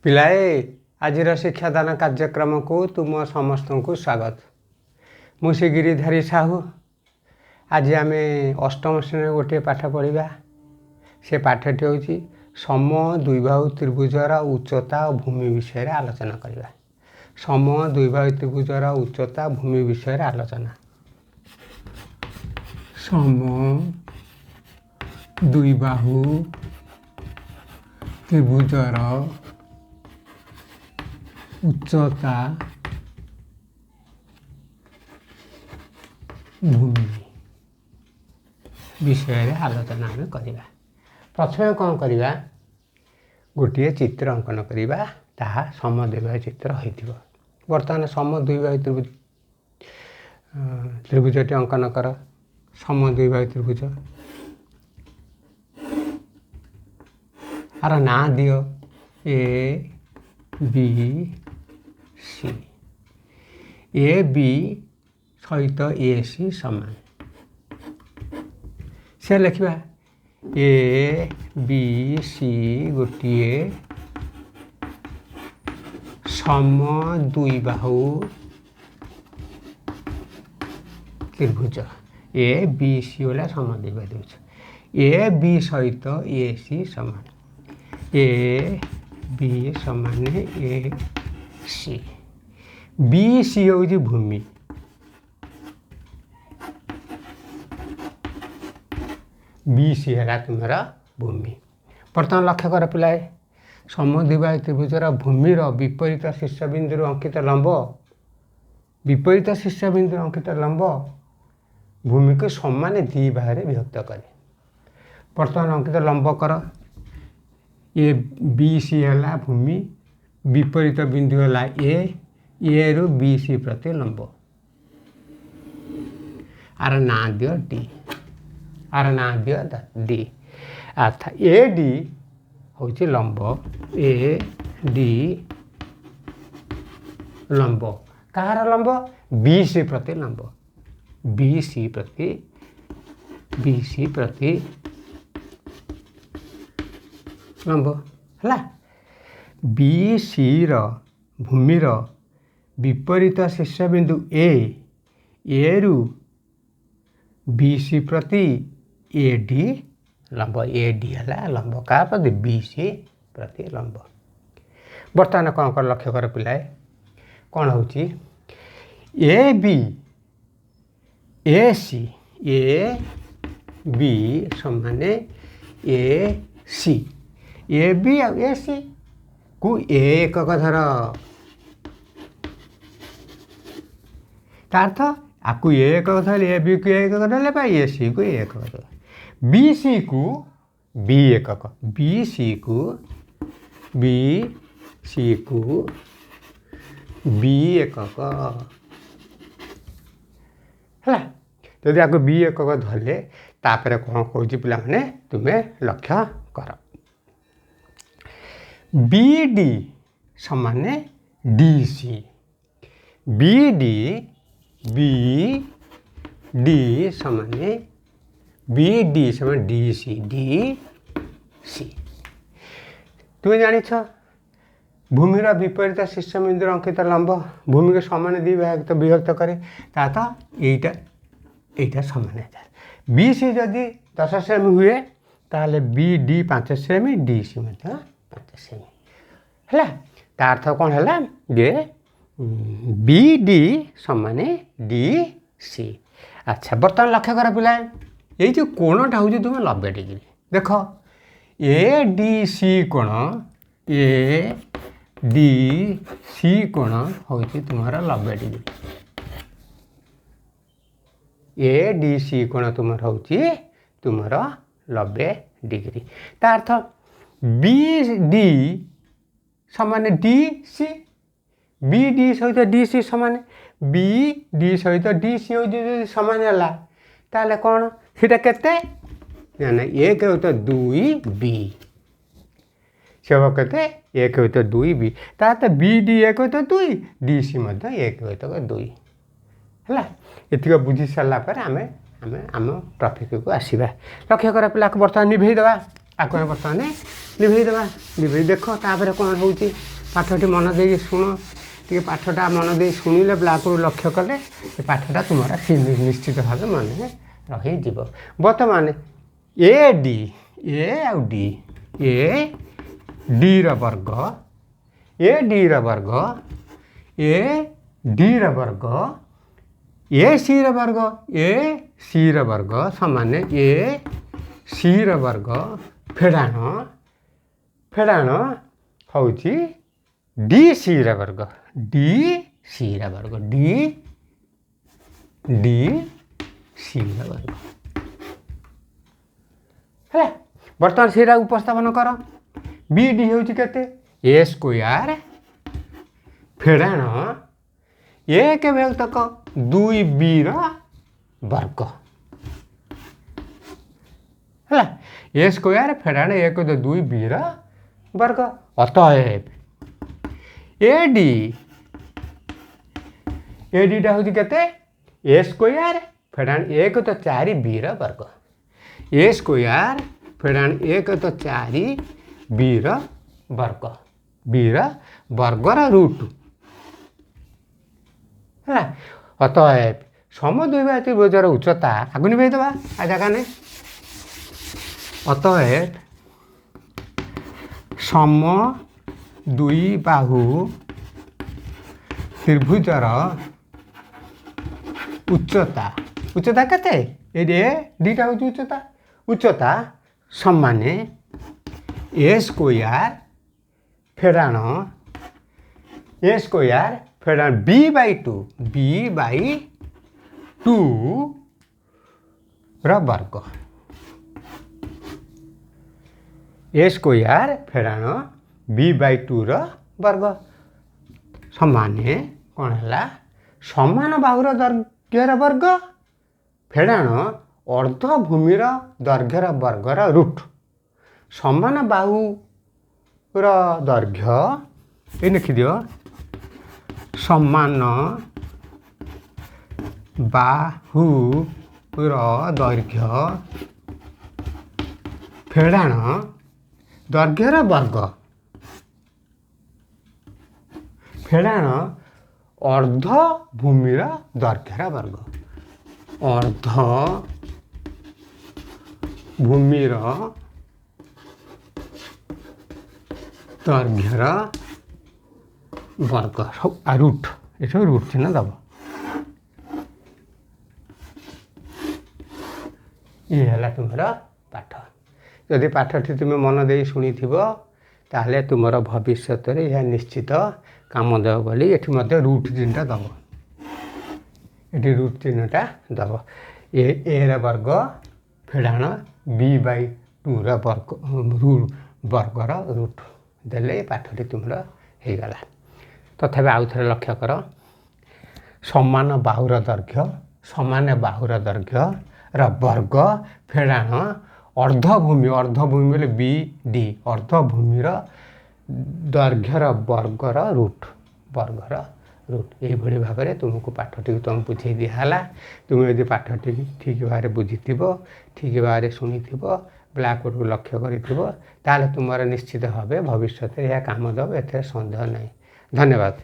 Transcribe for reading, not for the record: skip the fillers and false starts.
पिलाए आजिर शिक्षादान कार्यक्रम को तुम समस्त को स्वागत। मुझे गिरिधारी साहू। आज आम अष्टम श्रेणी गोटे पाठ पढ़ा। से पाठटी हूँ सम द्विबाहु त्रिभुजर उच्चता और भूमि विषय आलोचना करवा। सम द्विबाहु त्रिभुजर उच्चता भूमि विषय आलोचना। सम द्विबाहु त्रिभुजर उच्चता भूमि विषय आलोचना आम करवा। प्रथम कौन करवा गोटे चित्र अंकन करवा। ताहा सम द्विबाहु चित्र हो। बर्तमान सम द्विबाहु त्रिभुजटी अंकन कर। सम द्विबाहु त्रिभुज आर ना दियो A B C. A B सहित ए सी समान। से लिखा ए बी सी गोटे सम द्विबाहु त्रिभुज। ए बी सी वाला सम द्विबाहु त्रिभुज। ए बी सहित ए सी समान। ए बी समान ए सी। बी सी हूँ भूमि। बी सी है तुम्हारा भूमि। बर्तमान लक्ष्य कर पिलाए सम द्विबाहु त्रिभुजर भूमिर विपरीत शीर्षबिंदु अंकित लंब। विपरीत शीर्षबिंदु अंकित लंब भूमि को समान दी भाग में विभक्त करे। बर्तमान अंकित लंब कर। ए बी सी है भूमि। विपरीत बिंदु है ए रु बी सी प्रति लंब। आर ना दियो डी। आर ना दियो डी। अर्थात ए डी हूँ लंब। ए डी लंब कहार लंब बी सी प्रति लंब। बी सी प्रति लंब है। बी सी भूमिर विपरीत शीर्षबिंदु ए रु बी सी प्रति ए डी लंब। ए डी है लंब क्या प्रति बी सी प्रति लंब। बर्तमान कौन कर लक्ष्य कर पिलाए कौन हो A B A C. A B समान ए सी। ए बी और ए सी को एक धर तार्थ आपको एक धर ए बी को एक धरले ए सी को एक धर। बी सी को बी एकक। बी सी को बी एकक है। जदि आपको बी एकक धरले तापर कौन कौच पिला माने तुम्हें लक्ष्य कर। बी डी समान डी सी। बी डी समान बी डी समान डी सी। डी सी तुम्हें जानिछ भूमिर विपरीत शीर्षबिंदु अंकित लंब भूमि को समान दी विभक्त करे। एटा समान है। बी सी जदि 10 सेमी हुए ताहले B D 5 semi D C 5 semi है। तार्थ कौन है जे बी डी समान डी सी। अच्छा बर्तमान लक्ष्य कर पिला ये जो कोणटा हूँ तुम 90 डिग्री। देख ए डी सी कोण ए डी सी कोण हूँ तुम्हारा 90 डिग्री। ए डी सी कोण तुम हूँ तुम्हारा 90 डिग्री। तार्थ बी डी समान डी सी। बी डी सहित डी सी समान। बी डी सहित डी सी हो समान है ताले कौन सीटा केते ना एक हो तो 2 बी से हम कहते 1 हो तो 2 बी ताते बी डी 1 हो तो 2 डी सी मध्य 1 हो तो 2 है। ये बुझी सारा पर आम टॉपिक को आसवा। लक्ष्य कर पिला बर्तमान निभे देवा। आपको बर्तमान लिभेई देवा लिभेई देख तापर कौन हो पाठटी मन दे शुण टे पाठटा मन दे शुणिले ब्लाकबोर्ड लक्ष्य कले पाठटा तुम निश्चित भाव मन रही बर्तमान ए डी ए आउ डी ए डी वर्ग ए डी वर्ग ए डी वर्ग ए सी वर्ग ए सी वर्ग समान ए सी वर्ग फेड़ाण फेड़ाण हूँ डी सी वर्ग डी सी वर्ग डी डी सी वर्ग है बर्तमान सीरा उपस्थापन कर बी डी हूँ के ए स्क्वायर फेड़ाण एक तक दुई बी वर्ग है ए स्क्वायर फेड़ाण एक दुई बी वर्ग अतएव एडी टा हूँ के ए स्क्वायर फेड़ाण एक तो चार बी वर्ग ए स्क्वायर फेड़ाण एक तो चार बी वर्ग बी वर्गर रूट है अतएव समद्विबाहु भुजर उच्चता आगु निभाई देवा आ जगह नहीं अतएव सम दुई बाहु त्रिभुजर उच्चता उच्चता केते ए डीटा हूँ उच्चता उच्चता समान ए स्क्वायर फेड़ाण ए स्क्वायर फेड़ाण बी बाई टू वर्ग ए स्क्वायर फेड़ाण बी बाई टू वर्ग समान कौन है समान बाहुर दैर्घ्यर वर्ग फेड़ाण अर्धभूमिर दैर्घ्यर वर्गर रूट समान बाहुर दैर्घ्य ये लिखिद समान बाहुर दैर्घ्य फेड़ाण दैर्घ्यर वर्ग फेड़ाण अर्धभूमिर दैर्घ्यर वर्ग अर्धभूमिर दैर्घ्यर वर्ग रूट ये सब रूट चिन्ह दब ये है तुम पाठ जदि पाठटी तुम मन दे शुणी ताहले तुम भविष्य में यह निश्चित काम देव बोली ये रूट चिन्हटा दब ये रूट चिन्हटा दब ए वर्ग फेड़ाण बी बाई टू वर्ग वर्गर रूट देले पाठटी तुम होगला तथापि आउ थे लक्ष्य कर समान बाहुर दैर्घ्य समान बाहुर दैर्घ्य वर्ग फेड़ाण अर्धभूमि अर्धभूमि बोले बी डी अर्धभूमिर दैर्घ्यर वर्गर रूट वर्गर रूट ये भाव में तुमको पाठटी तुम बुझे दिहला तुम यदि पाठटी ठीक भाव बुझी ठीक भाव शुणी ब्लैकबोर्ड को लक्ष्य कर तुम निश्चित भाव भविष्य यह काम दब ए सन्देह नहीं। धन्यवाद।